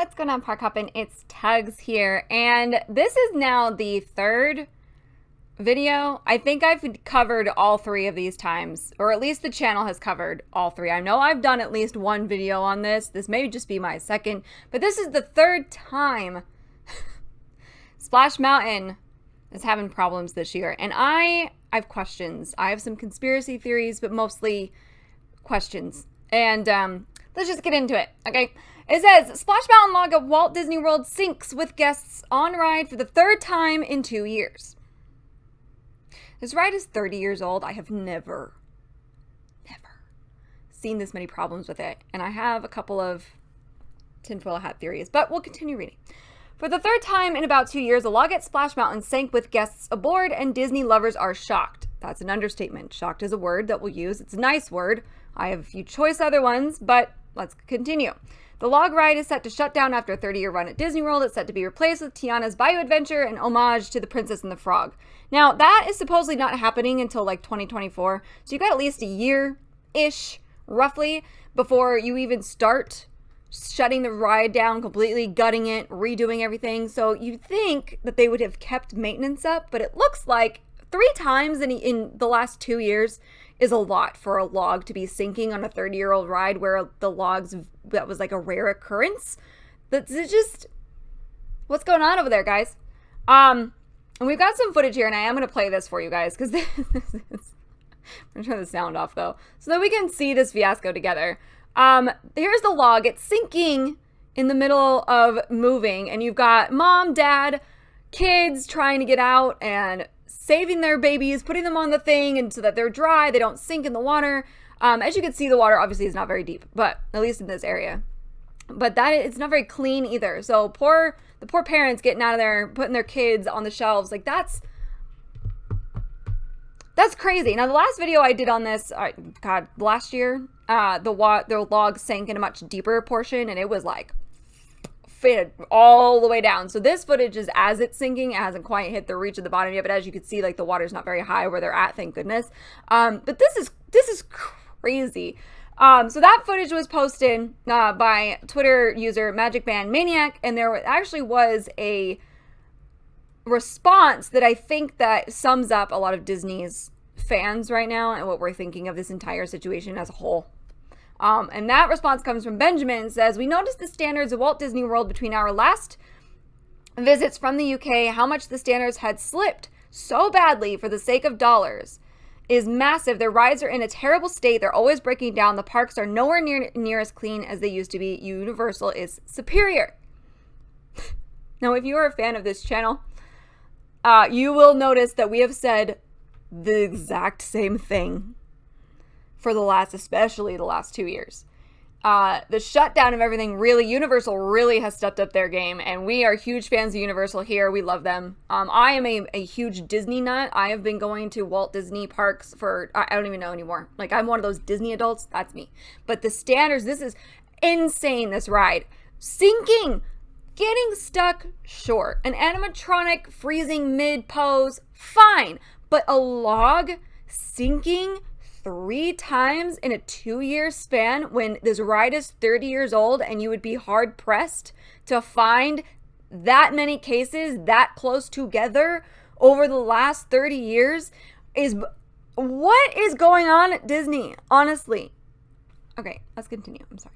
what's going on, Park Hoppin? It's Tugs here, and this is now the third video. I think I've covered all three of these times, or at least the channel has covered all three. I know I've done at least one video on this. This may just be my second, but this is the third time Splash Mountain is having problems this year, and I have questions. I have some conspiracy theories, but mostly questions. And let's just get into it, okay? It says, Splash Mountain log of Walt Disney World sinks with guests on ride for the third time in 2 years. This ride is 30 years old. I have never seen this many problems with it. And I have a couple of tinfoil hat theories, but we'll continue reading. For the third time in about 2 years, a log at Splash Mountain sank with guests aboard, and Disney lovers are shocked. That's an understatement. Shocked is a word that we'll use. It's a nice word. I have a few choice other ones, but let's continue. The log ride is set to shut down after a 30-year run at Disney World. It's set to be replaced with Tiana's Bayou Adventure, an homage to The Princess and the Frog. Now, that is supposedly not happening until like 2024. So you got at least a year-ish, roughly, before you even start shutting the ride down completely, gutting it, redoing everything. So you'd think that they would have kept maintenance up, but it looks like 3 times in the last 2 years is a lot for a log to be sinking on a 30-year-old ride where the logs, that was like a rare occurrence. That's just, what's going on over there, guys? And we've got some footage here, and I am going to play this for you guys, because this is, I'm going to turn the sound off, though, so that we can see this fiasco together. Here's the log. It's sinking in the middle of moving, and you've got mom, dad, kids trying to get out and saving their babies, putting them on the thing, and so that they're dry, they don't sink in the water. As you can see, the water obviously is not very deep, but at least in this area. But it's not very clean either. So the poor parents getting out of there, putting their kids on the shelves, like that's crazy. Now, the last video I did on this, last year, the log sank in a much deeper portion, and it was like fit all the way down. So this footage is as it's sinking. It hasn't quite hit the reach of the bottom yet, but as you can see, like the water's not very high where they're at, thank goodness. But this is crazy. So that footage was posted by Twitter user Magic Band Maniac, and there actually was a response that I think that sums up a lot of Disney's fans right now and what we're thinking of this entire situation as a whole. And that response comes from Benjamin. It says, we noticed the standards of Walt Disney World between our last visits from the UK, how much the standards had slipped so badly for the sake of dollars is massive. Their rides are in a terrible state. They're always breaking down. The parks are nowhere near as clean as they used to be. Universal is superior. Now, if you are a fan of this channel, you will notice that we have said the exact same thing for especially the last 2 years. The shutdown of everything, really, Universal really has stepped up their game, and we are huge fans of Universal here. We love them. I am a huge Disney nut. I have been going to Walt Disney parks for, I don't even know anymore. Like, I'm one of those Disney adults. That's me. But the standards, this is insane, this ride. Sinking, getting stuck, sure. An animatronic freezing mid-pose, fine. But a log sinking 3 times in a 2-year span when this ride is 30 years old, and you would be hard pressed to find that many cases that close together over the last 30 years is what is going on at Disney, honestly. Okay, let's continue. I'm sorry.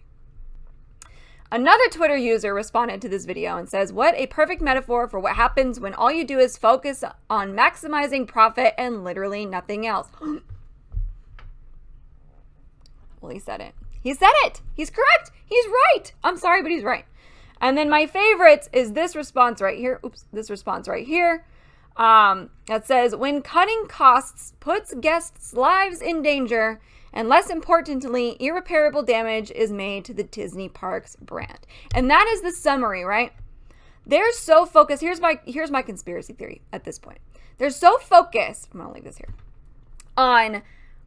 Another Twitter user responded to this video and says, what a perfect metaphor for what happens when all you do is focus on maximizing profit and literally nothing else. Well, he said it. He said it. He's correct. He's right. I'm sorry, but he's right. And then my favorite is this response right here. Oops, this response right here. That says, when cutting costs puts guests' lives in danger, and less importantly, irreparable damage is made to the Disney Parks brand. And that is the summary, right? They're so focused. Here's my conspiracy theory at this point. They're so focused, I'm going to leave this here, on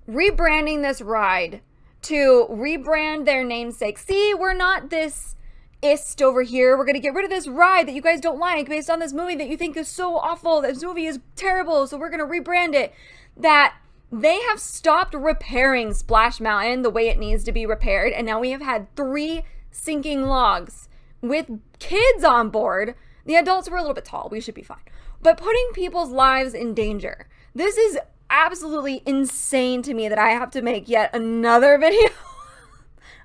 rebranding this ride to rebrand their namesake. See, we're not this ist over here. We're going to get rid of this ride that you guys don't like based on this movie that you think is so awful. This movie is terrible, so we're going to rebrand it. That they have stopped repairing Splash Mountain the way it needs to be repaired, and now we have had 3 sinking logs with kids on board. The adults were a little bit tall. We should be fine. But putting people's lives in danger. This is absolutely insane to me that I have to make yet another video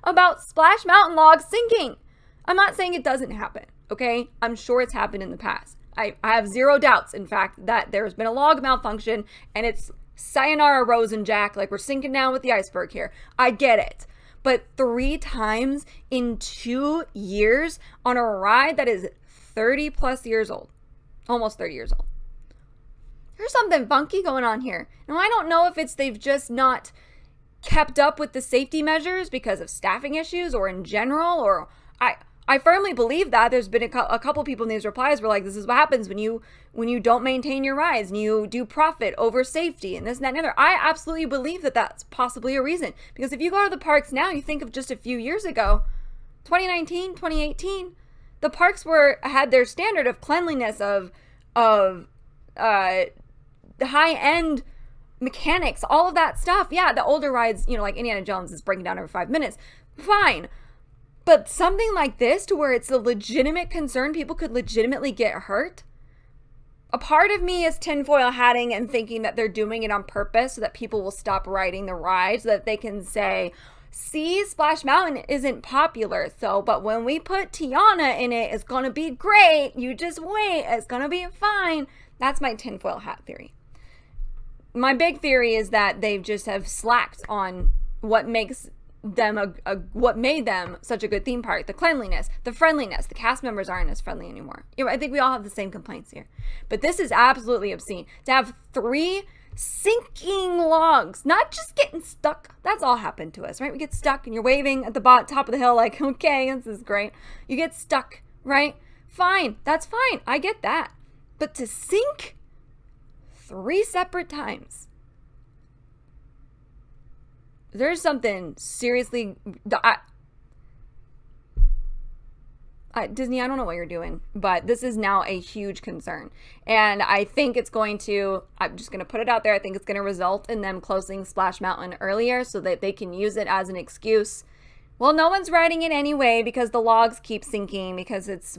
about Splash Mountain logs sinking. I'm not saying it doesn't happen, okay? I'm sure it's happened in the past. I have zero doubts, in fact, that there's been a log malfunction and it's sayonara Rose and Jack, like we're sinking down with the iceberg here. I get it. But 3 times in 2 years on a ride that is 30 plus years old, almost 30 years old. There's something funky going on here. Now, I don't know if it's they've just not kept up with the safety measures because of staffing issues or in general, or I firmly believe that. There's been a couple people in these replies were like, this is what happens when you don't maintain your rides and you do profit over safety and this and that and the other. I absolutely believe that that's possibly a reason, because if you go to the parks now, you think of just a few years ago, 2019, 2018, the parks had their standard of cleanliness, of high-end mechanics, all of that stuff. Yeah, the older rides, like Indiana Jones is breaking down every 5 minutes. Fine. But something like this, to where it's a legitimate concern, people could legitimately get hurt. A part of me is tinfoil hatting and thinking that they're doing it on purpose so that people will stop riding the ride, so that they can say, see, Splash Mountain isn't popular, but when we put Tiana in it, it's going to be great. You just wait. It's going to be fine. That's my tinfoil hat theory. My big theory is that they just have slacked on what makes them what made them such a good theme park. The cleanliness, the friendliness. The cast members aren't as friendly anymore. I think we all have the same complaints here. But this is absolutely obscene. To have 3 sinking logs, not just getting stuck. That's all happened to us, right? We get stuck and you're waving at the top of the hill like, okay, this is great. You get stuck, right? Fine. That's fine. I get that. But to sink 3 separate times, there's something seriously... Disney, I don't know what you're doing, but this is now a huge concern. And I think it's going to... I'm just going to put it out there. I think it's going to result in them closing Splash Mountain earlier so that they can use it as an excuse. Well, no one's riding it anyway because the logs keep sinking because it's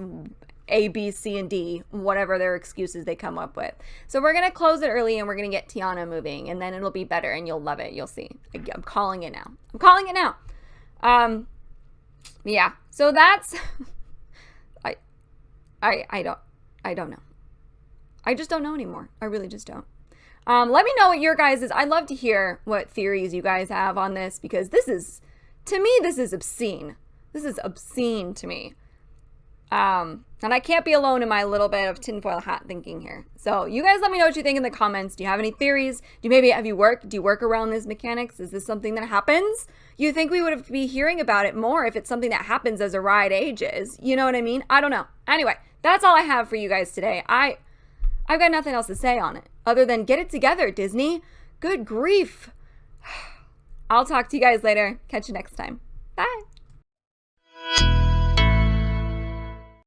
A, B, C, and D, whatever their excuses they come up with. So we're going to close it early and we're going to get Tiana moving, and then it'll be better and you'll love it. You'll see. I'm calling it now. I'm calling it now. Yeah. So that's, I don't know. I just don't know anymore. I really just don't. Let me know what your guys is. I'd love to hear what theories you guys have on this, because this is, to me, this is obscene. This is obscene to me. And I can't be alone in my little bit of tinfoil hat thinking here. So you guys let me know what you think in the comments. Do you have any theories? Do you work around these mechanics? Is this something that happens? You think we would be hearing about it more if it's something that happens as a ride ages? You know what I mean? I don't know. Anyway, that's all I have for you guys today. I've got nothing else to say on it other than get it together, Disney. Good grief. I'll talk to you guys later. Catch you next time. Bye.